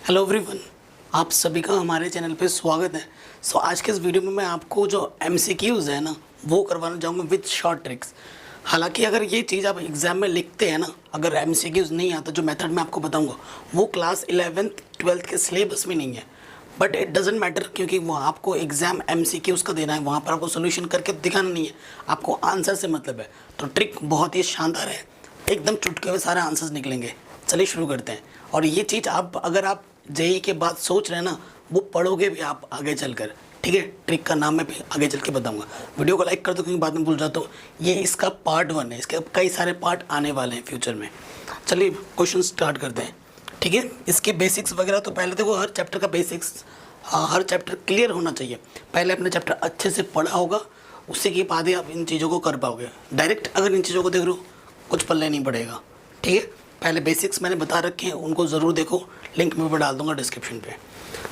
Hello everyone, आप सभी का हमारे चैनल पे स्वागत है। आज के इस वीडियो में मैं आपको जो एमसीक्यूज़ है ना वो करवाना चाहूँगा विद शॉर्ट ट्रिक्स। हालांकि अगर ये चीज़ आप एग्ज़ाम में लिखते हैं ना, अगर एमसीक्यूज़ नहीं आता, जो मेथड मैं आपको बताऊँगा वो क्लास 11th 12th के सिलेबस में नहीं है, बट इट डजेंट मैटर, क्योंकि वो आपको एग्ज़ाम एमसीक्यूज़ का देना है, वहाँ पर आपको सोल्यूशन करके दिखाना नहीं है, आपको आंसर से मतलब है। तो ट्रिक बहुत ही शानदार है, एकदम चुटके में सारे आंसर्स निकलेंगे। चलिए शुरू करते हैं। और ये चीज़ अगर आप जेई के बाद सोच रहे हैं ना, वो पढ़ोगे भी आप आगे चलकर, ठीक है। ट्रिक का नाम मैं भी आगे चल के बताऊंगा। वीडियो को लाइक कर दो, क्योंकि बाद में भूल जाता हूँ। ये इसका पार्ट 1 है, इसके कई सारे पार्ट आने वाले हैं फ्यूचर में। चलिए क्वेश्चन स्टार्ट करते हैं, ठीक है। इसके बेसिक्स वगैरह तो पहले देखो, हर चैप्टर का बेसिक्स, हर चैप्टर क्लियर होना चाहिए। पहले अपने चैप्टर अच्छे से पढ़ा होगा, उससे के बाद ही आप इन चीज़ों को कर पाओगे। डायरेक्ट अगर इन चीज़ों को देख रहे हो, कुछ पल्ले नहीं पड़ेगा, ठीक है। पहले बेसिक्स मैंने बता रखे हैं, उनको ज़रूर देखो, लिंक मैं डाल दूंगा डिस्क्रिप्शन पे।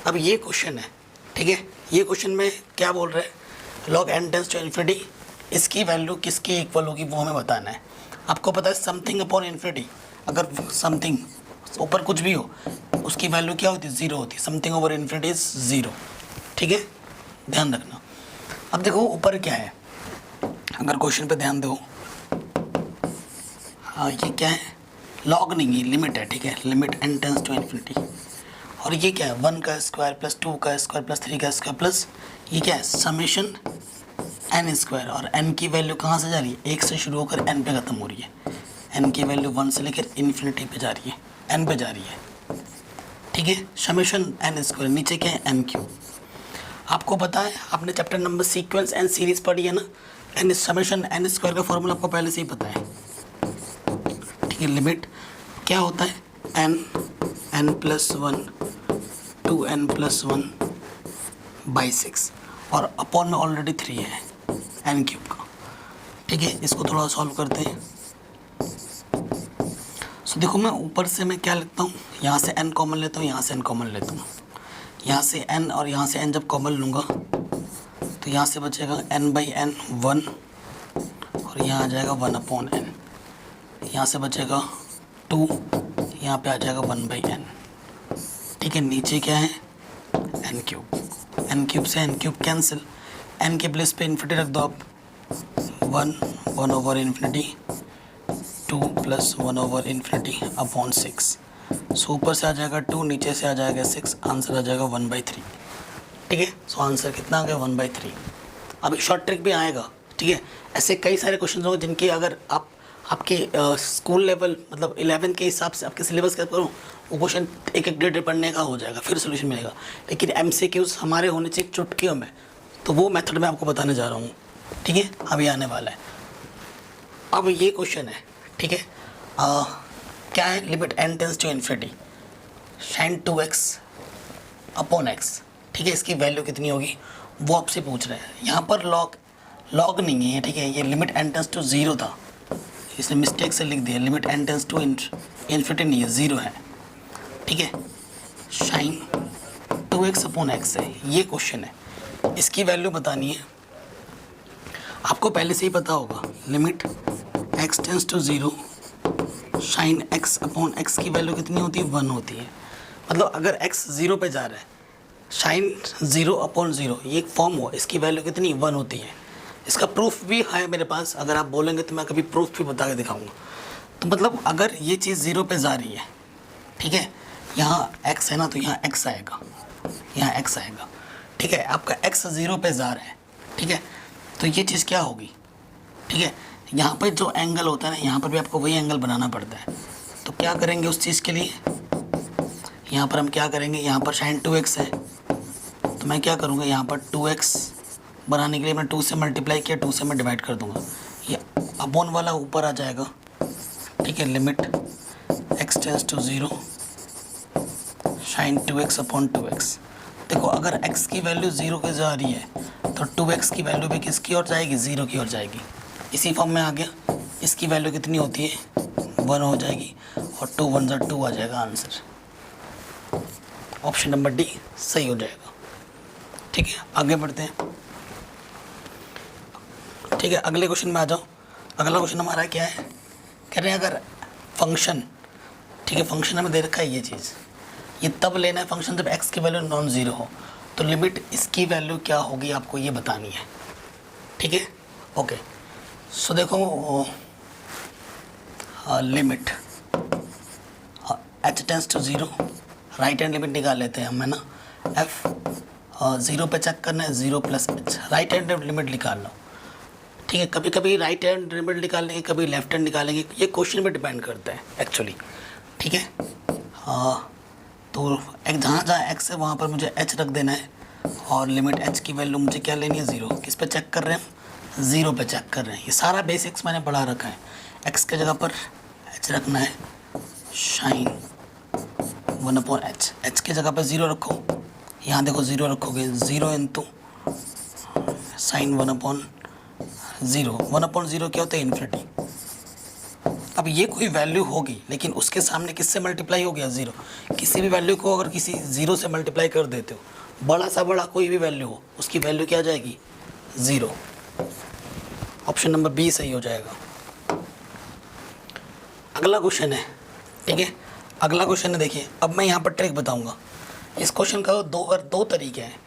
अब ये क्वेश्चन है, ठीक है। ये क्वेश्चन में क्या बोल रहा है, log n tends to infinity, इसकी वैल्यू किसके इक्वल होगी वो हमें बताना है। आपको पता है समथिंग अपॉन इन्फिनिटी, अगर समथिंग ऊपर कुछ भी हो उसकी वैल्यू क्या होती है, 0 होती है। समथिंग ओवर इन्फिनिटी इज 0, ठीक है, ध्यान रखना। अब देखो ऊपर क्या है, अगर क्वेश्चन पे ध्यान दो, हाँ ये क्या है, लॉग नहीं है, लिमिट है, ठीक है। Limit n tends to infinity. और ये क्या है, 1 का स्क्वायर प्लस 2 का स्क्वायर प्लस 3 का स्क्वायर प्लस ये क्या है, समेशन n स्क्वायर। और n की वैल्यू कहाँ से जा रही है, 1 से शुरू होकर n पे ख़त्म हो रही है। n की वैल्यू 1 से लेकर इन्फिनिटी पे जा रही है, n पे जा रही है, ठीक है। समेशन n स्क्वायर, नीचे क्या है, n क्यूब। आपको पता है, आपने chapter number sequence and series पढ़ी है ना, एन समेशन n स्क्वायर का फॉर्मूला आपको पहले से ही पता है, ठीक है। लिमिट क्या होता है, n plus 1 to n plus 1 by 6, और अपॉन में ऑलरेडी 3 है n क्यूब का, ठीक है। इसको थोड़ा सॉल्व करते हैं। सो देखो, मैं ऊपर से मैं क्या लिखता हूँ, यहाँ से n कॉमन लेता हूँ, यहाँ से n कॉमन लेता हूँ। यहाँ से n और यहाँ से n जब कॉमन लूँगा तो यहाँ से बचेगा n बाई n 1, और यहाँ आ जाएगा 1 अपॉन n। यहाँ से बचेगा 2, यहाँ पे आ जाएगा 1 बाई n, ठीक है। नीचे क्या है, n क्यूब। n क्यूब से n क्यूब कैंसिल, n के प्लेस पे इन्फिनिटी रख दो आप, 1 over infinity 2 plus 1 over infinity upon 6। सो ऊपर से आ जाएगा 2, नीचे से आ जाएगा 6, आंसर आ जाएगा 1/3, ठीक है। सो आंसर कितना आ गया, 1/3। अब एक शॉर्ट ट्रिक भी आएगा, ठीक है। ऐसे कई सारे क्वेश्चन होंगे जिनके अगर आप आपके स्कूल लेवल मतलब 11 के हिसाब से आपके सिलेबस का करो, वो क्वेश्चन एक एक डेढ़ पढ़ने का हो जाएगा, फिर सोल्यूशन मिलेगा। लेकिन एमसीक्यूज हमारे होने चाहिए चुटकियों में, तो वो मेथड मैं आपको बताने जा रहा हूँ, ठीक है। अभी आने वाला है। अब ये क्वेश्चन है, ठीक है। क्या है, limit n tends to infinity sin 2x upon x, ठीक है। इसकी वैल्यू कितनी होगी वो आपसे पूछ रहे हैं। यहाँ पर लॉग नहीं है, ठीक है। ये लिमिट n टेंड्स टू 0 था, इसने मिस्टेक से लिख दिया। Limit n tends to infinity नहीं है, 0 है, ठीक है। sin 2x अपॉन x है, ये क्वेश्चन है। इसकी वैल्यू बतानी है, आपको पहले से ही पता होगा। Limit x tends to 0 sin x upon x की वैल्यू कितनी होती है, 1 होती है। मतलब अगर x 0 पे जा रहा है, sin 0 अपॉन 0 ये एक फॉर्म हो, इसकी वैल्यू कितनी 1 होती है। इसका प्रूफ भी है मेरे पास, अगर आप बोलेंगे तो मैं कभी प्रूफ भी बता के दिखाऊंगा। तो मतलब अगर ये चीज़ 0 पे जा रही है, ठीक है, यहाँ x है ना, तो यहाँ x आएगा, यहाँ x आएगा, ठीक है। आपका x 0 पे जा रहा है, ठीक है। तो ये चीज़ क्या होगी, ठीक है। यहाँ पर जो एंगल होता है ना, यहाँ पर भी आपको वही एंगल बनाना पड़ता है। तो क्या करेंगे उस चीज़ के लिए, यहाँ पर हम क्या करेंगे, यहाँ पर sin 2x है, तो मैं क्या करूँगा, यहाँ पर 2x बनाने के लिए मैं 2 से मल्टीप्लाई किया, 2 से मैं डिवाइड कर दूँगा, ये अपॉन वाला ऊपर आ जाएगा, ठीक है। Limit x tends to 0 sin 2x upon 2x। देखो अगर x की वैल्यू 0 के जा रही है तो 2x की वैल्यू भी किसकी ओर जाएगी, 0 की ओर जाएगी। इसी फॉर्म में आ गया। इसकी वैल्यू कितनी होती है, 1 हो जाएगी, और 2 1 जा 2 आ जाएगा आंसर। ऑप्शन नंबर डी सही हो जाएगा, ठीक है। आगे बढ़ते हैं, ठीक है। अगले क्वेश्चन में आ जाओ। अगला क्वेश्चन हमारा क्या है, कह रहे हैं अगर फंक्शन, ठीक है, फंक्शन हमें दे रखा है ये चीज़, ये तब लेना है फंक्शन जब x की वैल्यू नॉन ज़ीरो हो। तो लिमिट इसकी वैल्यू क्या होगी आपको ये बतानी है, ठीक है। ओके, सो देखो limit h tends to zero, right hand limit निकाल लेते हैं हम, है ना। f ज़ीरो पे चेक करना है, zero plus h, right hand limit निकाल लो, ठीक है। कभी कभी राइट हैंड लिमिट निकालेंगे, कभी लेफ्ट हैंड निकालेंगे, ये क्वेश्चन पे डिपेंड करता है एक्चुअली, ठीक है। तो एक जहाँ जहाँ x है वहाँ पर मुझे h रख देना है, और लिमिट h की वैल्यू मुझे क्या लेनी है, ज़ीरो। किस पे चेक कर रहे हैं, ज़ीरो पे चेक कर रहे हैं। ये सारा बेसिक्स मैंने पढ़ा रखा है। x के जगह पर h रखना है, शाइन 1/h, h की जगह पर ज़ीरो रखो, यहाँ देखो ज़ीरो रखोगे, ज़ीरो इंटू साइन 1/0, 1/0 क्या होता है, इन्फिनिटी। अब ये कोई वैल्यू होगी, लेकिन उसके सामने किससे मल्टीप्लाई हो गया, ज़ीरो। किसी भी वैल्यू को अगर किसी ज़ीरो से मल्टीप्लाई कर देते हो, बड़ा सा बड़ा कोई भी वैल्यू हो, उसकी वैल्यू क्या आ जाएगी, ज़ीरो। ऑप्शन नंबर बी सही हो जाएगा। अगला क्वेश्चन है, ठीक है। अगला क्वेश्चन है, देखिए अब मैं यहाँ पर ट्रिक बताऊँगा। इस क्वेश्चन का दो तरीके हैं।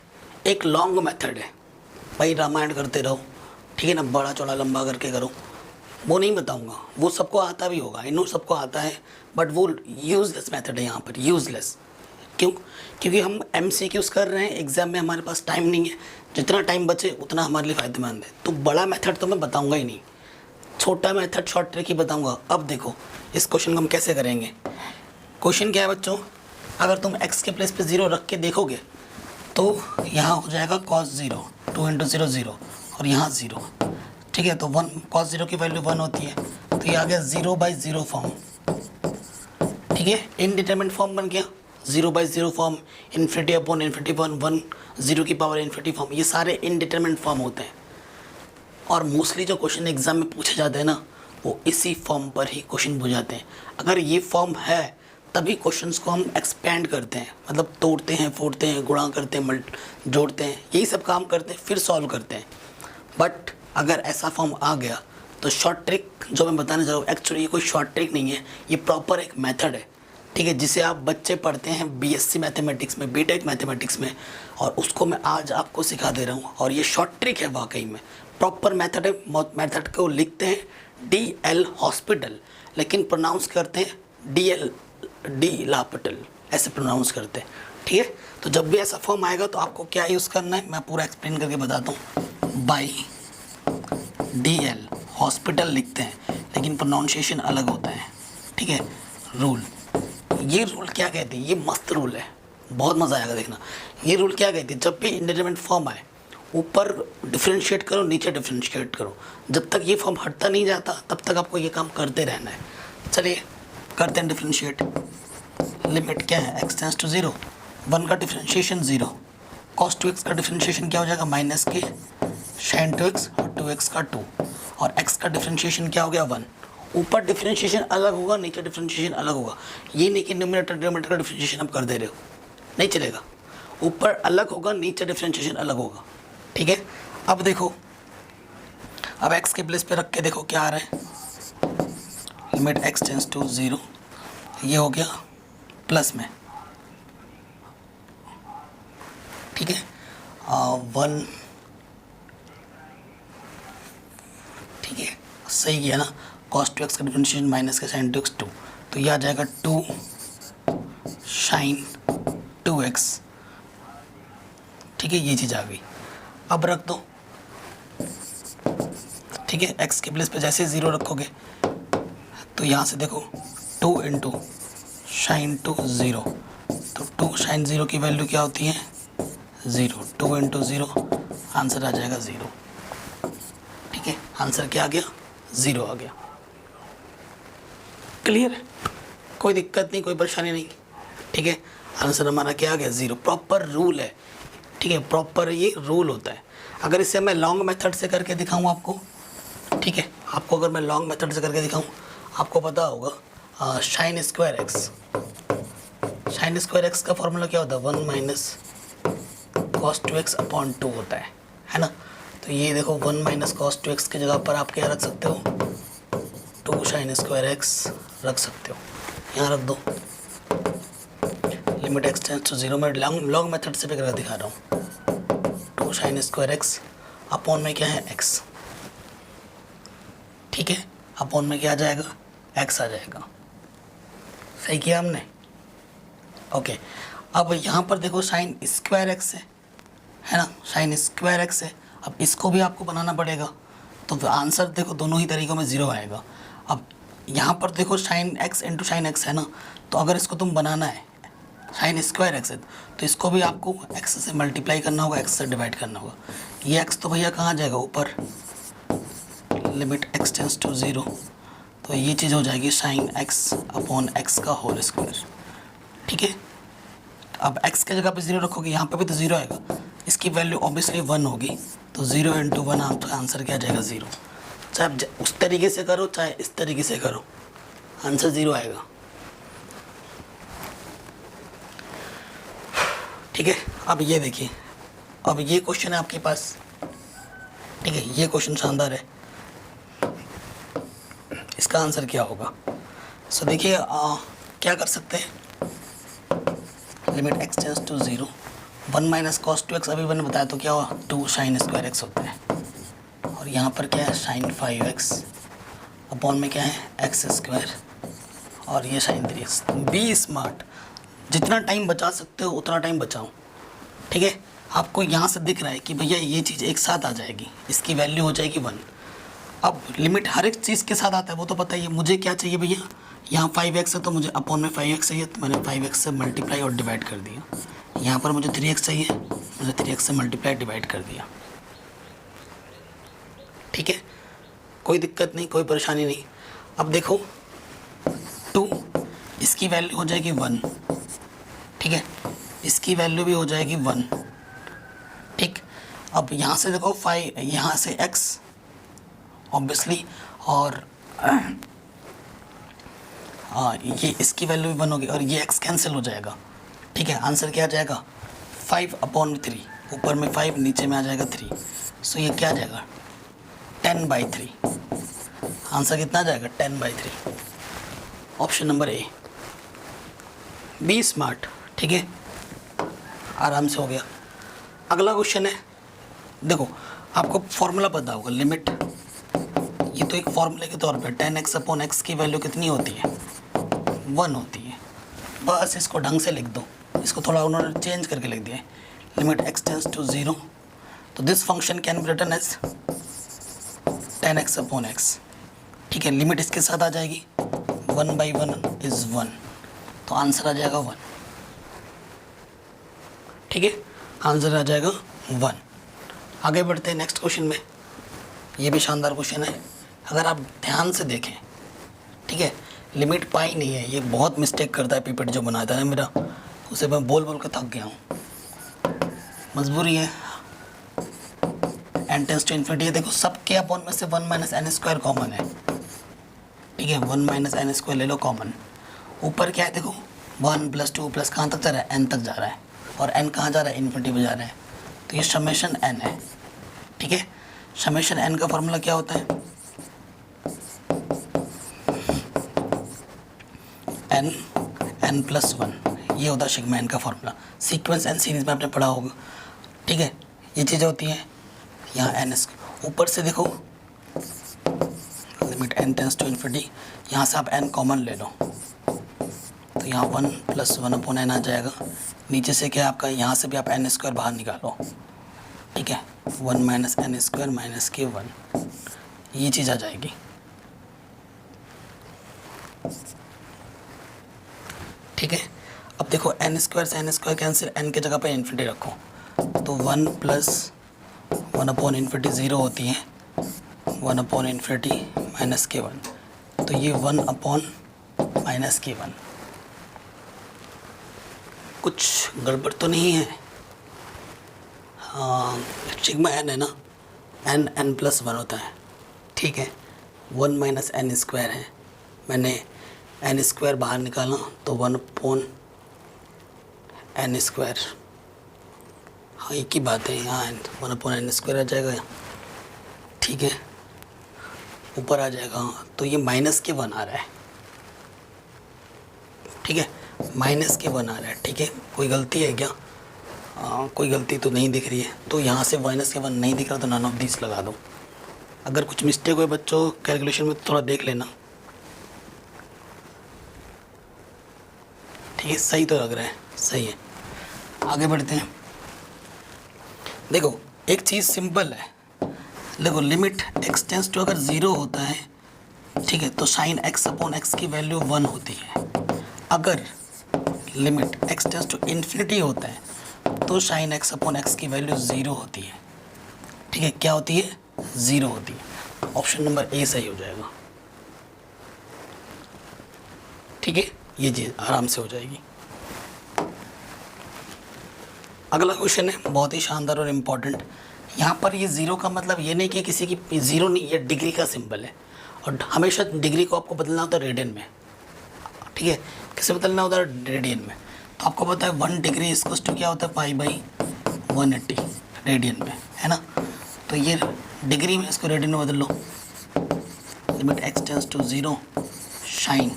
एक लॉन्ग मेथड है, भाई रामायण करते रहो, ठीक है ना, बड़ा चौड़ा लंबा करके करो, वो नहीं बताऊंगा, वो सबको आता भी होगा, इन्हों सबको आता है, बट वो यूज़लेस मेथड है यहाँ पर, यूज़लेस। क्यों? क्योंकि हम MCQs कर रहे हैं, एग्ज़ाम में हमारे पास टाइम नहीं है, जितना टाइम बचे उतना हमारे लिए फ़ायदेमंद है। तो बड़ा मेथड तो मैं बताऊँगा ही नहीं, छोटा मेथड शॉर्ट ट्रिक ही बताऊँगा। अब देखो इस क्वेश्चन को हम कैसे करेंगे। क्वेश्चन क्या है बच्चों, अगर तुम x के प्लेस पे ज़ीरो रख के देखोगे तो यहाँ हो जाएगा cos ज़ीरो, 2 × 0 0, और यहाँ ज़ीरो, ठीक है। तो 1 cos ज़ीरो की वैल्यू 1 होती है, तो ये आ गया 0/0 फॉर्म, ठीक है। इनडिटरमिनेट फॉर्म बन गया, 0/0 फॉर्म, इन्फिनिटी अपॉन इन्फिनिटी 1, 1 0 की पावर इन्फिनिटी फॉर्म, ये सारे इनडिटरमिनेट फॉर्म होते हैं। और मोस्टली जो क्वेश्चन एग्जाम में पूछे जाते हैं ना, वो इसी फॉर्म पर ही क्वेश्चन पूछ जाते हैं। अगर ये फॉर्म है तभी क्वेश्चंस को हम एक्सपेंड करते हैं, मतलब तोड़ते हैं, फोड़ते हैं, गुणा करते हैं, जोड़ते हैं, यही सब काम करते हैं, फिर सॉल्व करते हैं। बट अगर ऐसा फॉर्म आ गया तो शॉर्ट ट्रिक जो मैं बताने जा रहा हूँ, एक्चुअली ये कोई शॉर्ट ट्रिक नहीं है, ये प्रॉपर एक मेथड है, ठीक है, जिसे आप बच्चे पढ़ते हैं BSc मैथमेटिक्स में, BTech मैथमेटिक्स में, और उसको मैं आज आपको सिखा दे रहा हूँ। और ये शॉर्ट ट्रिक है, वाकई में प्रॉपर मेथड है। मेथड को लिखते हैं DL हॉस्पिटल, लेकिन प्रोनाउंस करते हैं DL, डी लापिटल, ऐसे प्रोनाउंस करते हैं, ठीक है। तो जब भी ऐसा फॉर्म आएगा तो आपको क्या यूज़ करना है, मैं पूरा एक्सप्लेन करके बताता हूँ। बाई DL हॉस्पिटल लिखते हैं, लेकिन प्रोनाउंसिएशन अलग होता है, ठीक है। रूल, ये रूल क्या कहते हैं, ये मस्त रूल है, बहुत मज़ा आएगा देखना। ये रूल क्या कहते हैं, जब भी इंडिटरमिनेट फॉर्म आए, ऊपर डिफ्रेंशिएट करो, नीचे डिफ्रेंशिएट करो, जब तक ये फॉर्म हटता नहीं जाता तब तक आपको ये काम करते रहना है। चलिए करते हैं डिफ्रेंशिएट। लिमिट क्या है, x टेंस टू 0, 1 का डिफ्रेंशिएशन 0, cos 2x का डिफ्रेंशिएशन क्या हो जाएगा, -k sin 2x, और 2x का 2, और x का डिफ्रेंशिएशन क्या हो गया, 1। ऊपर डिफ्रेंशिएशन अलग होगा, नीचे डिफ्रेंशिएशन अलग होगा। ये नहीं कि न्यूमरेटर डिनोमिनेटर का डिफ्रेंशिएशन आप कर दे रहे हो, नहीं चलेगा। ऊपर अलग होगा, नीचे डिफ्रेंशिएशन अलग होगा, ठीक है। अब देखो, अब x के प्लेस पे रख के देखो क्या आ रहा है, लिमिट x टेंस टू 0, ये हो गया प्लस में, ठीक है, 1, ठीक है, सही किया ना। cos 2x का डिफरेंशिएशन -k sin 2x 2, तो ये आ जाएगा 2 sin 2x, ठीक है, ये चीज़ आ गई। अब रख दो, ठीक है, x के प्लेस पे जैसे 0 रखोगे तो यहाँ से देखो 2 × sin 2 0, तो 2 sin 0 की वैल्यू क्या होती है, 0, 2 × 0, आंसर आ जाएगा 0, ठीक है। आंसर क्या आ गया, 0 आ गया। क्लियर, कोई दिक्कत नहीं, कोई परेशानी नहीं, ठीक है। आंसर हमारा क्या आ गया, 0। प्रॉपर रूल है, ठीक है, प्रॉपर ये रूल होता है। अगर इसे मैं लॉन्ग मेथड से करके दिखाऊं आपको, ठीक है, आपको अगर मैं लॉन्ग मेथड से करके दिखाऊं, आपको पता होगा sin स्क्वायर एक्स का फॉर्मूला क्या होता है, 1 - cos 2x अपॉन 2 होता है ना। तो ये देखो 1 - cos 2x की जगह पर आप क्या रख सकते हो, 2 sin स्क्वायर एक्स रख सकते हो, यहाँ रख दो। लिमिट एक्स टेंस टू 0 मैं लॉन्ग मेथड से भी करके दिखा रहा हूँ। 2 साइन स्क्वायर एक्स अपॉन में क्या है एक्स, ठीक है, अपॉन में क्या आ जाएगा एक्स आ जाएगा। सही किया हमने, ओके। अब यहाँ पर देखो साइन स्क्वायर एक्स है ना, साइन स्क्वायर एक्स है। अब इसको भी आपको बनाना पड़ेगा, तो आंसर देखो दोनों ही तरीक़ों में 0 आएगा। अब यहाँ पर देखो sine x into sine x है ना, तो अगर इसको तुम बनाना है साइन स्क्वायर एक्स है तो इसको भी आपको एक्स से मल्टीप्लाई करना होगा, एक्स से डिवाइड करना होगा। ये एक्स तो भैया कहाँ जाएगा ऊपर, लिमिट एक्स टेंस टू 0, तो ये चीज़ हो जाएगी साइन एक्स अपॉन एक्स का होल स्क्वायर, ठीक है। अब x के जगह पे 0 रखोगे, यहाँ पे भी तो 0 आएगा, इसकी वैल्यू ऑब्वियसली 1 होगी, तो 0 इंटू 1 आपका आंसर क्या जाएगा 0। चाहे आप उस तरीके से करो चाहे इस तरीके से करो, आंसर 0 आएगा, ठीक है। अब ये देखिए, अब ये क्वेश्चन है आपके पास, ठीक है, ये क्वेश्चन शानदार है, इसका आंसर क्या होगा। सो देखिए क्या कर सकते हैं, limit x tends to 0, 1 minus cos 2x अभी मैंने बताया तो क्या हुआ 2 साइन स्क्वायर एक्स होता है, और यहाँ पर क्या है साइन 5x अपॉन में क्या है एक्स स्क्वायर, और ये साइन 3x। बी स्मार्ट, जितना टाइम बचा सकते हो उतना टाइम बचाओ, ठीक है। आपको यहाँ से दिख रहा है कि भैया ये चीज़ एक साथ आ जाएगी, इसकी वैल्यू हो जाएगी 1। अब लिमिट हर एक चीज़ के साथ आता है वो तो पता ही है, मुझे क्या चाहिए भैया, यहाँ 5x है तो मुझे अपॉन में 5x चाहिए, तो मैंने 5x से मल्टीप्लाई और डिवाइड कर दिया। यहाँ पर मुझे 3x चाहिए, मुझे 3x से मल्टीप्लाई डिवाइड कर दिया, ठीक है, कोई दिक्कत नहीं, कोई परेशानी नहीं। अब देखो 2, इसकी वैल्यू हो जाएगी 1, ठीक है, इसकी वैल्यू भी हो जाएगी 1, ठीक। अब यहाँ से देखो 5, यहाँ से x ऑब्वियसली, और ये इसकी वैल्यू भी 1 होगी, और ये x कैंसिल हो जाएगा, ठीक है। आंसर क्या आ जाएगा 5 अपॉन 3, ऊपर में 5 नीचे में आ जाएगा 3, सो ये क्या आ जाएगा 10/3। आंसर कितना आ जाएगा 10/3, option number A. Be smart, ठीक है, आराम से हो गया। अगला क्वेश्चन है, देखो आपको फॉर्मूला पता होगा, लिमिट, ये तो एक फॉर्मूले के तौर पे 10x अपॉन एक्स की वैल्यू कितनी होती है 1 होती है, बस इसको ढंग से लिख दो, इसको थोड़ा उन्होंने चेंज करके लिख दिया है, लिमिट एक्स टेंस टू 0, तो this function can be written as 10x upon x, ठीक है। लिमिट इसके साथ आ जाएगी, 1/1 इज़ 1, तो आंसर आ जाएगा 1, ठीक है, आंसर आ जाएगा 1। आगे बढ़ते हैं नेक्स्ट क्वेश्चन में, ये भी शानदार क्वेश्चन है, अगर आप ध्यान से देखें, ठीक है। लिमिट पाई नहीं है, ये बहुत मिस्टेक करता है पीपीटी जो बनाया था ना मेरा, उसे मैं बोल बोल कर थक गया हूँ, मजबूरी है। n टेंस टू इन्फिनिटी, देखो सबके अपॉन में से 1 माइनस एन स्क्वायर कॉमन है, ठीक है, 1 माइनस एन स्क्वायर ले लो कॉमन। ऊपर क्या है देखो 1 + 2 प्लस कहाँ तक जा रहा है n तक जा रहा है, और n कहाँ जा रहा है इन्फिनिटी पे जा रहा है, तो ये समेशन n है, ठीक है। समेशन n का फॉर्मूला क्या होता है, n + 1, ये होता है सिग्मा n का फॉर्मूला। सीक्वेंस एंड सीरीज में आपने पढ़ा होगा, ठीक है, ये चीज़ें होती हैं। यहाँ n ऊपर से देखो limit n tends to infinity, यहाँ से आप n कॉमन ले लो, तो यहाँ 1 + 1 अपॉन n आ जाएगा। नीचे से क्या आपका, यहाँ से भी आप n स्क्वायर बाहर निकालो, ठीक है, 1 माइनस एन स्क्वायर माइनस के 1, ये चीज़ आ जाएगी, ठीक है। अब देखो n स्क्वायर से n स्क्वायर कैंसिल, n की जगह पे इन्फिनिटी रखो, तो 1 + 1 अपॉन इन्फिनिटी 0 होती है, 1 अपॉन इन्फिनिटी माइनस के 1, तो ये 1 अपॉन माइनस के 1, कुछ गड़बड़ तो नहीं है, हाँ सिग्मा n है ना, n + 1 होता है, ठीक है। 1 माइनस एन स्क्वायर है, मैंने n स्क्वायर बाहर निकाला तो 1 अपॉन एन स्क्वायर, हाँ एक ही बात है, यहाँ 1 अपॉन एन स्क्वायर आ जाएगा, ठीक है, ऊपर आ जाएगा, तो ये -1 आ रहा है, ठीक है। माइनस के 1 आ रहा है, ठीक है। कोई गलती है क्या? कोई गलती तो नहीं दिख रही है, तो यहाँ से माइनस के 1 नहीं दिख रहा तो नन ऑफ दिस लगा दो। अगर कुछ मिस्टेक हो बच्चों कैलकुलेशन में तो थोड़ा देख लेना, ठीक है। सही तो लग रहा है, सही है। आगे बढ़ते हैं। देखो एक चीज़ सिंपल है, देखो लिमिट x टेंस टू अगर 0 होता है, ठीक है, तो साइन x अपॉन एक्स की वैल्यू 1 होती है। अगर limit x tends to infinity होता है तो साइन x अपॉन एक्स की वैल्यू 0 होती है, ठीक है। क्या होती है? 0 होती है। ऑप्शन नंबर ए सही हो जाएगा, ठीक है। ये चीज़ आराम से हो जाएगी। अगला क्वेश्चन है बहुत ही शानदार और इम्पॉर्टेंट। यहाँ पर ये 0 का मतलब ये नहीं कि किसी की 0 नहीं, ये डिग्री का सिंबल है और हमेशा डिग्री को आपको बदलना होता है रेडियन में, ठीक है। किसे बदलना होता है? रेडियन में। तो आपको पता है 1 डिग्री इसको टू क्या होता है? π/180 रेडियन में, है ना। तो ये डिग्री में, इसको रेडियन में बदल लो। Limit x tends to 0 sine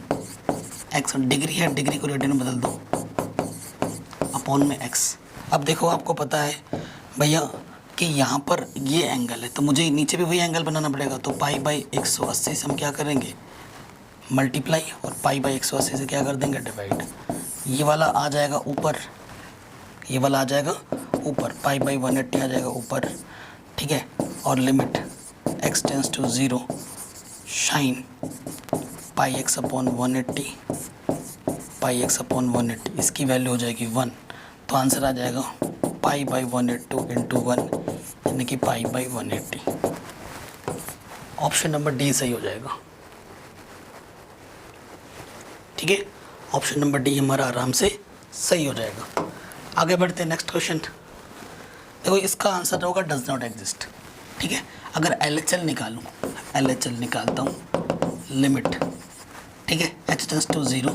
x, degree है, डिग्री को रेडियन में बदल दो अपॉन में x। अब देखो आपको पता है भैया कि यहाँ पर ये एंगल है तो मुझे नीचे भी वही एंगल बनाना पड़ेगा। तो π/180 से हम क्या करेंगे? मल्टीप्लाई, और π/180 से क्या कर देंगे? डिवाइड। ये वाला आ जाएगा ऊपर, ये वाला आ जाएगा ऊपर, π/180 आ जाएगा ऊपर, ठीक है। और limit x tends to 0 sine πx upon 180, πx upon 180, इसकी वैल्यू हो जाएगी 1। तो आंसर आ जाएगा π/180 इंटू 1 यानी कि π/180। ऑप्शन नंबर डी सही हो जाएगा, ठीक है। ऑप्शन नंबर डी हमारा आराम से सही हो जाएगा। आगे बढ़ते हैं नेक्स्ट क्वेश्चन। देखो इसका आंसर होगा डज नॉट एग्जिस्ट, ठीक है। अगर LHL निकालूँ, LHL निकालता हूँ, लिमिट, ठीक है, h टेंस टू 0,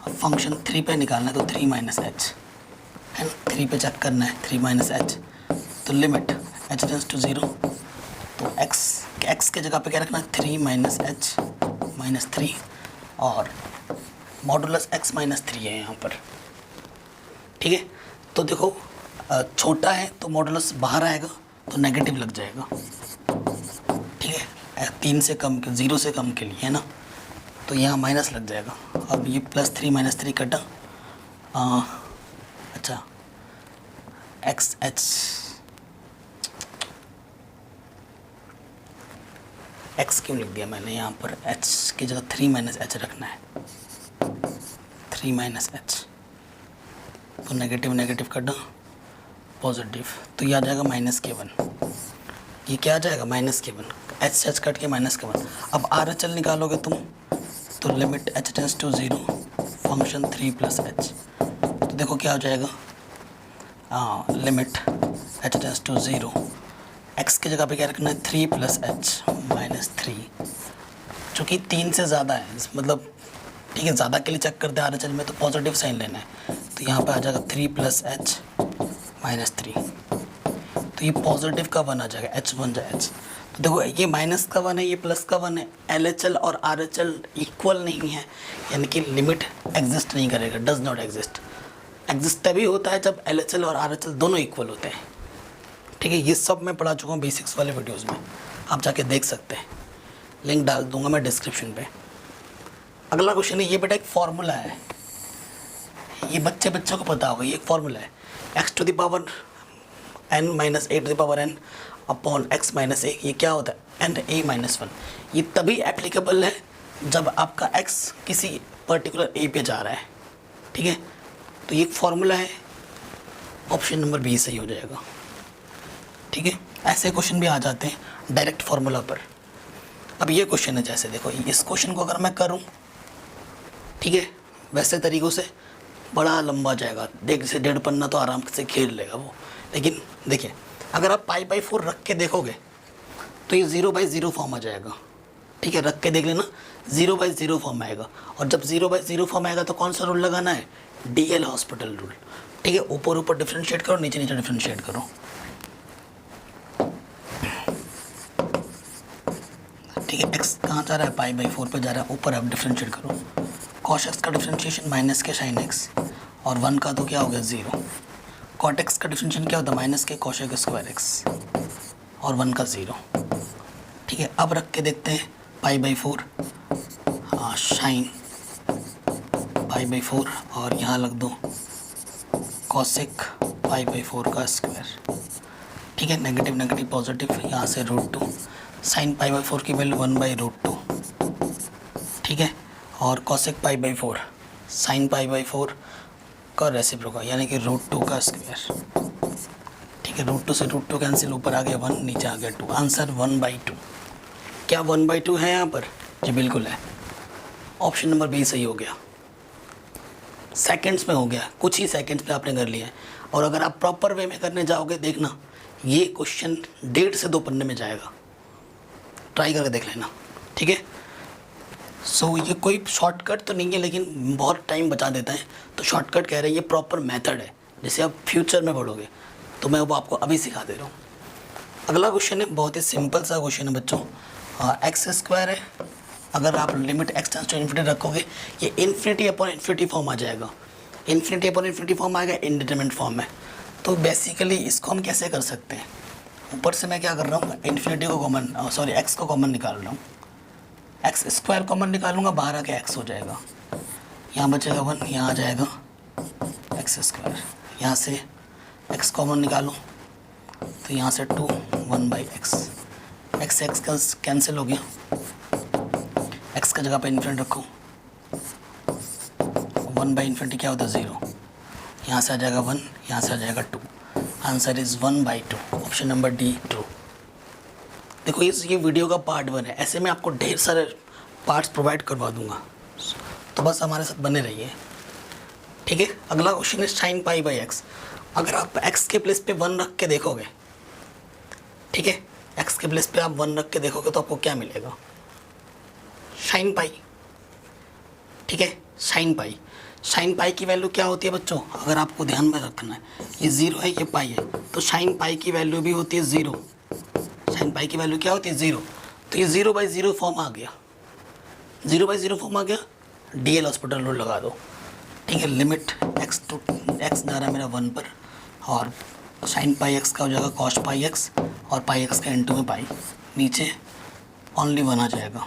फंक्शन 3 पे निकालना है तो 3 - h है ना, 3 पे चेक करना है, 3 - h। तो लिमिट h टेंस टू 0, तो x के जगह पे क्या रखना है? 3 - h - 3, और मॉडुलस x - 3 है यहाँ पर, ठीक है। तो देखो छोटा है तो मॉडुलस बाहर आएगा तो नेगेटिव लग जाएगा, ठीक है। 3 से कम, 0 से कम के लिए, है ना, तो यहाँ माइनस लग जाएगा। अब ये +3 - 3 कटा, अच्छा x क्यों लिख दिया मैंने यहाँ पर? h की जगह 3 - h रखना है, 3 - h। तो नेगेटिव नेगेटिव कटा, पॉजिटिव, तो ये आ जाएगा -k1। ये क्या आ जाएगा? -k1। h कट के -k1। अब RHL निकालोगे तुम तो limit h tends to 0 function 3 + h, तो देखो क्या हो जाएगा? Limit h tends to 0, x की जगह पे क्या रखना है? 3 + h - 3, चूँकि 3 से ज़्यादा है, मतलब ठीक है, ज़्यादा के लिए चेक करते हैं RHL में तो पॉजिटिव साइन लेना है। तो यहाँ पे आ जाएगा 3 + h - 3, तो ये पॉजिटिव का 1 आ जाएगा, h बन जाए h। तो देखो ये माइनस का 1 है, ये प्लस का 1 है, LHL और RHL इक्वल नहीं है, यानी कि लिमिट एग्जिस्ट नहीं करेगा, डज नॉट एग्जिस्ट। एग्जिस्ट तभी होता है जब LHL और RHL दोनों इक्वल होते हैं, ठीक है। ये सब मैं पढ़ा चुका हूँ बेसिक्स वाले वीडियोज़ में, आप जाके देख सकते हैं, लिंक डाल दूंगा मैं डिस्क्रिप्शन पे। अगला क्वेश्चन है, ये बेटा एक फार्मूला है, ये बच्चों को पता होगा, ये एक फार्मूला है, x⁴ n - a⁴n upon x - a। ये क्या होता है? na-1। ये तभी एप्लीकेबल है जब आपका x किसी पर्टिकुलर a पे जा रहा है, ठीक है। तो ये एक फार्मूला है, ऑप्शन नंबर बी सही हो जाएगा, ठीक है। ऐसे क्वेश्चन भी आ जाते हैं डायरेक्ट फार्मूला पर। अब ये क्वेश्चन है, जैसे देखो इस क्वेश्चन को अगर मैं करूँ, ठीक है, वैसे तरीक़ों से बड़ा लंबा जाएगा, देख से 1.5 पन्ना तो आराम से खेल लेगा वो। लेकिन देखिए अगर आप π/4 रख के देखोगे तो ये 0/0 फॉर्म आ जाएगा, ठीक है। रख के देख लेना, 0/0 फॉर्म आएगा, और जब 0/0 फॉर्म आएगा तो कौन सा रूल लगाना है? DL हॉस्पिटल रूल, ठीक है। ऊपर ऊपर डिफ्रेंशिएट करो, नीचे नीचे डिफ्रेंशिएट करो, ठीक है। x कहाँ जा रहा है? π/4 पे जा रहा है, ऊपर आप डिफ्रेंशिएट करो, कॉस एक्स का डिफरेंशिएशन माइनस के साइन एक्स, और 1 का तो क्या हो गया 0। कॉट एक्स का डिफरेंशिएशन क्या होता है माइनस के कोशेक स्क्वायर एक्स, और 1 का 0। ठीक है, अब रख के देखते हैं π/4 साइन π/4, और यहाँ लग दो कोसेक π/4 का स्क्वायर। ठीक है, नेगेटिव नेगेटिव पॉजिटिव, यहाँ से √2 साइन π/4 की वैल्यू 1/√2। ठीक है, और कोसेक π/4 साइन π/4 का रेसिप्रोकल यानी कि √2 का स्क्वायर। ठीक है, √2 से √2 कैंसिल, ऊपर आ गया 1 नीचे आ गया 2, आंसर 1/2। क्या 1/2 है यहाँ पर? जी बिल्कुल है, ऑप्शन नंबर बी सही हो गया। सेकंड्स में हो गया, कुछ ही सेकंड्स में आपने कर लिया है। और अगर आप प्रॉपर वे में करने जाओगे, देखना ये क्वेश्चन 1.5 से 2 पन्ने में जाएगा, ट्राई करके देख लेना। ठीक है, सो ये कोई शॉर्टकट तो नहीं है, लेकिन बहुत टाइम बचा देता है, तो शॉर्टकट कह रहे हैं, ये प्रॉपर मेथड है, जैसे आप फ्यूचर में पढ़ोगे, तो मैं वो आपको अभी सिखा दे रहा हूँ। अगला क्वेश्चन है, बहुत ही सिंपल सा क्वेश्चन है बच्चों। एक्स स्क्वायर है, अगर आप limit x tends to infinity रखोगे, ये इन्फिनिटी अपॉन इन्फिनिटी फॉर्म आ जाएगा। इन्फिनिटी अपॉन इन्फिनिटी फॉर्म आएगा, इनडिटरमिनेट फॉर्म है। तो बेसिकली इसको हम कैसे कर सकते हैं, ऊपर से मैं क्या कर रहा हूँ, इन्फिनिटी को कॉमन, सॉरी एक्स को कॉमन निकाल रहा हूँ। एक्स स्क्वायर कॉमन निकालूंगा, बाहर आके एक्स हो जाएगा, यहाँ बचेगा 1, यहाँ आ जाएगा एक्स स्क्वायर। यहाँ से एक्स कॉमन निकालो तो यहाँ से 2 1/x, एक्स कैंसिल हो गया, एक्स का जगह पे इन्फिनिटी रखो, 1/∞ क्या होता है 0, यहाँ से आ जाएगा 1, यहाँ से आ जाएगा 2, answer is 1/2, option number D true. देखो ये वीडियो का पार्ट 1 है, ऐसे में आपको ढेर सारे पार्ट्स प्रोवाइड करवा दूंगा, तो बस हमारे साथ बने रहिए। ठीक है, अगला क्वेश्चन है साइन π/x। अगर आप x के प्लेस पे 1 रख के देखोगे, ठीक है, x के प्लेस पे आप 1 रख के देखोगे तो आपको क्या मिलेगा, साइन पाई। ठीक है, साइन पाई की वैल्यू क्या होती है बच्चों, अगर आपको ध्यान में रखना है, ये 0 है, ये पाई है, तो साइन पाई की वैल्यू भी होती है 0। साइन पाई की वैल्यू क्या होती है 0, तो ये 0/0 फॉर्म आ गया, 0/0 फॉर्म आ गया, DL हॉस्पिटल रूल लगा दो। ठीक है, लिमिट x जा रहा है मेरा 1 पर, और साइन πx का हो जाएगा कॉस πx, और πx का इनटू में पाई, नीचे ओनली 1 आ जाएगा।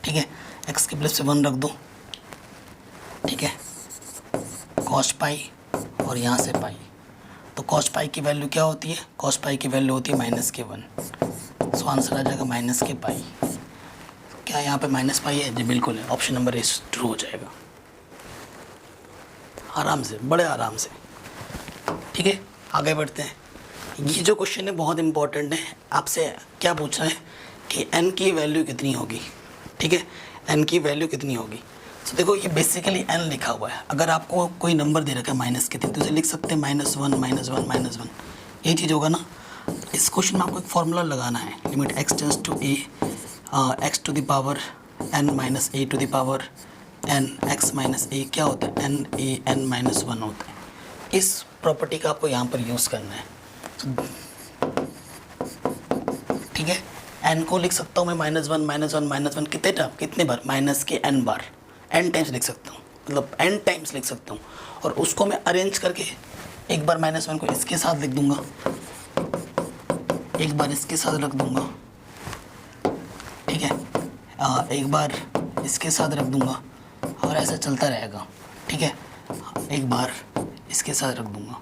ठीक है, x के प्लेस पे 1 रख दो। ठीक है, कॉस पाई और यहाँ से पाई, तो कॉस पाई की वैल्यू क्या होती है, कॉस पाई की वैल्यू होती है -1, सो आंसर आ जाएगा -पाई। क्या यहाँ पे -पाई है? जी बिल्कुल है, ऑप्शन नंबर इज ट्रू हो जाएगा, आराम से, बड़े आराम से। ठीक है, आगे बढ़ते हैं। ये जो क्वेश्चन है बहुत इंपॉर्टेंट है, आपसे क्या पूछा है कि n की वैल्यू कितनी होगी। ठीक है, n की वैल्यू कितनी होगी, तो देखो ये बेसिकली n लिखा हुआ है, अगर आपको कोई नंबर दे रखा है माइनस कितनी, तो इसे लिख सकते हैं -1 ये चीज़ होगा ना। इस क्वेश्चन में आपको एक फार्मूला लगाना है, limit x tends to a x to the power n minus a to the power n x minus a क्या होता है, n a n -1 होता है। इस प्रॉपर्टी का आपको यहाँ पर यूज़ करना है। ठीक है, n को लिख सकता हूँ मैं -1 कितने बार, माइनस के n बार, n टाइम्स लिख सकता हूँ, मतलब n टाइम्स लिख सकता हूँ, और उसको मैं अरेंज करके एक बार -1 को इसके साथ लिख दूंगा, एक बार इसके साथ रख दूंगा। ठीक है, एक बार इसके साथ रख दूंगा, और ऐसा चलता रहेगा। ठीक है, एक बार इसके साथ रख दूंगा,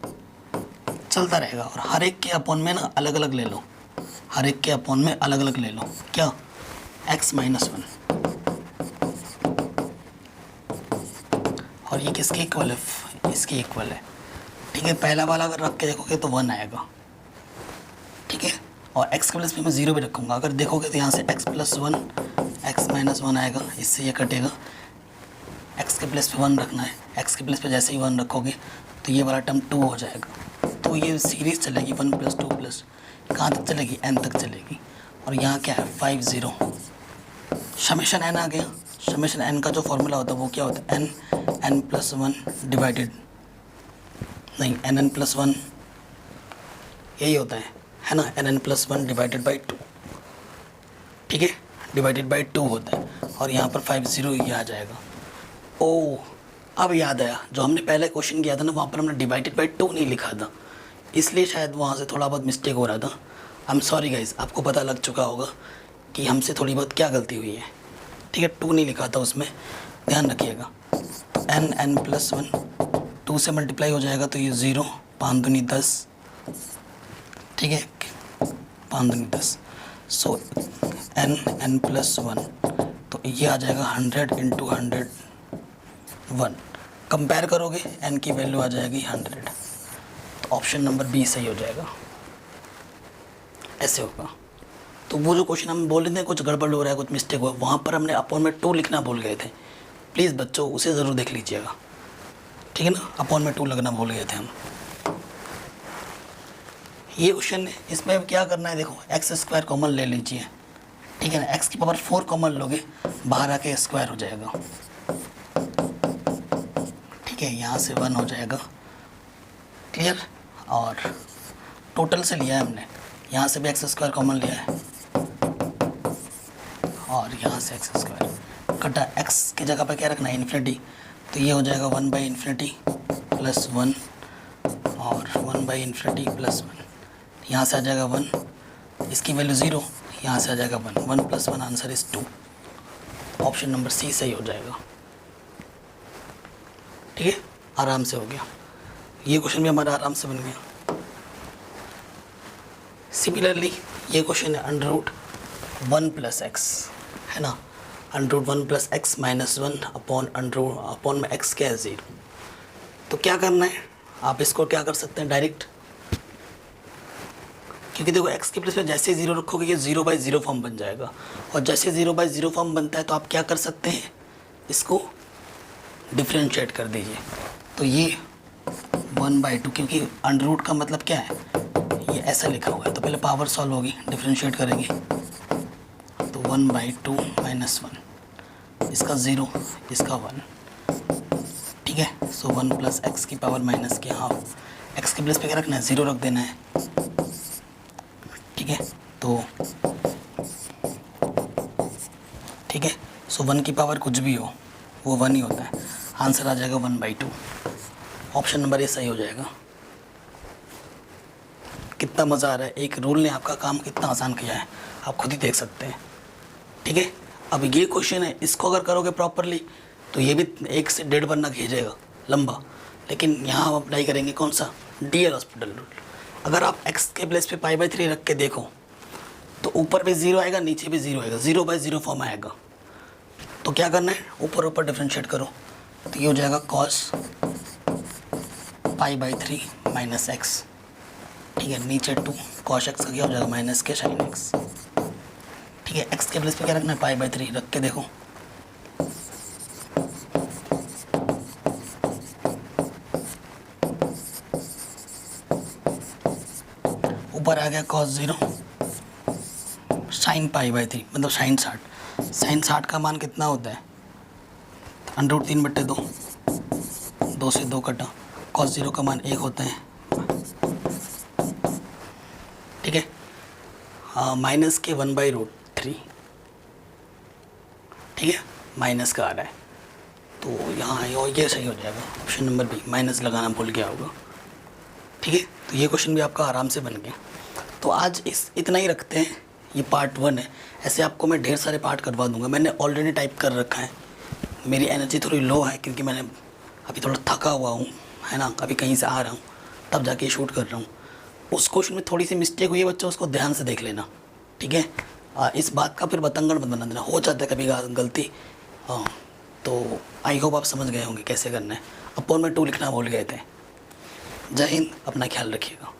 चलता रहेगा, और हर एक के अपॉन में ना अलग अलग ले लो, हर एक के अपॉन में अलग अलग ले लो, क्या x-1, और ये किसके इक्वल है, इसके इक्वल है। ठीक है, पहला वाला अगर रख के देखोगे तो 1 आएगा। ठीक है, और x के प्लेस पे मैं 0 भी रखूँगा, अगर देखोगे तो यहाँ से x+1 x-1 आएगा, इससे ये कटेगा। x के प्लेस पे 1 रखना है, x के प्लेस पे जैसे ही 1 रखोगे तो ये वाला टर्म 2 हो जाएगा, तो ये सीरीज चलेगी 1 + 2 कहाँ तक चलेगी, n तक चलेगी। और यहाँ क्या है 5 0, समेशन n आ गया। समेशन n का जो फॉर्मूला होता है वो क्या होता है, n+1 डिवाइडेड, नहीं n+1 यही होता है ना, n+1 डिवाइडेड बाई 2। ठीक है, डिवाइडेड बाई 2 होता है, और यहाँ पर 5 0 ये आ जाएगा। ओ, अब याद आया, जो हमने पहले क्वेश्चन किया था ना, वहाँ पर हमने डिवाइडेड बाई 2 नहीं लिखा था, इसलिए शायद वहाँ से थोड़ा बहुत मिस्टेक हो रहा था। आई एम सॉरी गाइस, आपको पता लग चुका होगा कि हमसे थोड़ी बहुत क्या गलती हुई है। ठीक है, 2 नहीं लिखा था उसमें, ध्यान रखिएगा। एन एन प्लस 1 2 से मल्टीप्लाई हो जाएगा तो ये 0, 5 दूनी 10, ठीक है, 5 दूनी 10। सो एन एन प्लस 1, तो ये आ जाएगा 100 इंटू 101। कंपेयर करोगे एन की वैल्यू आ जाएगी 100, तो ऑप्शन नंबर बी सही हो जाएगा, ऐसे होगा। तो वो जो क्वेश्चन हम बोल रहे थे कुछ गड़बड़ हो रहा है, कुछ मिस्टेक हुआ, वहाँ पर हमने अपॉन में 2 लिखना भूल गए थे। प्लीज़ बच्चों उसे ज़रूर देख लीजिएगा, ठीक है ना, अपॉन में 2 लगना भूल गए थे हम। ये क्वेश्चन है, इसमें क्या करना है, देखो एक्स स्क्वायर कॉमन ले लीजिए, ठीक है ना, एक्स की पावर 4 कॉमन लोगे, बाहर आके स्क्वायर हो जाएगा, ठीक है, यहाँ से 1 हो जाएगा, क्लियर। और टोटल से लिया है हमने, यहाँ से भी एक्स स्क्वायर कॉमन लिया है और यहाँ से एक्स स्क्वायर कटा, एक्स की जगह पर क्या रखना है, इन्फिनिटी, तो ये हो जाएगा 1/∞ प्लस 1 और 1/∞ प्लस 1, यहाँ से आ जाएगा 1, इसकी वैल्यू 0, यहाँ से आ जाएगा 1, 1 + 1 answer is 2, option number C सही हो जाएगा, ठीक है, आराम से हो गया। ये क्वेश्चन भी हमारा आराम से बन गया। सिमिलरली ये क्वेश्चन है √1 + x, है ना, √1 + x - 1 अपॉन में x क्या है 0। तो क्या करना है, आप इसको क्या कर सकते हैं डायरेक्ट, क्योंकि देखो x की प्लेस में जैसे 0 रखोगे ये 0/0 फॉर्म बन जाएगा, और जैसे 0/0 फॉर्म बनता है तो आप क्या कर सकते हैं, इसको डिफ्रेंशिएट कर दीजिए। तो ये 1/2, क्योंकि अंडर का मतलब क्या है, ये ऐसा लिखा हुआ है, तो पहले पावर सॉल्व होगी, डिफ्रेंशिएट करेंगे, तो 1/2 - 1, इसका 0, इसका 1, ठीक है। सो 1 + x की पावर माइनस की हाफ, x के प्लेस पे क्या रखना है, 0 रख देना है, ठीक है। तो ठीक है, सो 1 की पावर कुछ भी हो वो 1 ही होता है, आंसर आ जाएगा 1/2, ऑप्शन नंबर ए सही हो जाएगा। कितना मज़ा आ रहा है, एक रूल ने आपका काम कितना आसान किया है, आप खुद ही देख सकते हैं, ठीक है। अब ये क्वेश्चन है, इसको अगर करोगे प्रॉपरली तो ये भी 1 से 1.5 पन्ना खींचेगा लंबा, लेकिन यहाँ हम अप्लाई करेंगे कौन सा, डीएल हॉस्पिटल रूल। अगर आप x के प्लेस पे π/3 रख के देखो तो ऊपर भी 0 आएगा, नीचे भी 0 आएगा, 0/0 फॉर्म आएगा। तो क्या करना है, ऊपर ऊपर डिफ्रेंशिएट करो, तो ये हो जाएगा cos π/3 - x, ठीक है, नीचे 2 cos x का क्या हो जाएगा माइनस के sin x, ठीक है। x के प्लेस पे क्या रखना है, π/3 रख के देखो, ऊपर आ गया cos 0 sin π/3 मतलब sin 60, sin 60 का मान कितना होता है, √3/2, 2 से 2 कटा, cos 0 का मान 1 होता है, ठीक है, हाँ, माइनस के 1/√3, ठीक है, माइनस का आ रहा है, तो यहाँ ये सही हो जाएगा, ऑप्शन नंबर बी, माइनस लगाना भूल गया होगा, ठीक है। तो ये क्वेश्चन भी आपका आराम से बन गया। तो आज इतना ही रखते हैं, ये पार्ट 1 है, ऐसे आपको मैं ढेर सारे पार्ट करवा दूंगा, मैंने ऑलरेडी टाइप कर रखा है, मेरी एनर्जी थोड़ी लो है क्योंकि मैंने अभी थोड़ा थका हुआ हूँ, है ना, अभी कहीं से आ रहा हूँ तब जाके शूट कर रहा हूँ। उस क्वेश्चन में थोड़ी सी मिस्टेक हुई है बच्चों, उसको ध्यान से देख लेना, ठीक है। इस बात का फिर बतंगड़ मत बना देना, हो जाता है कभी गलती, हाँ। तो आई होप आप समझ गए होंगे कैसे करना है, अपॉन में 2 लिखना भूल गए थे। जय हिंद, अपना ख्याल रखिएगा।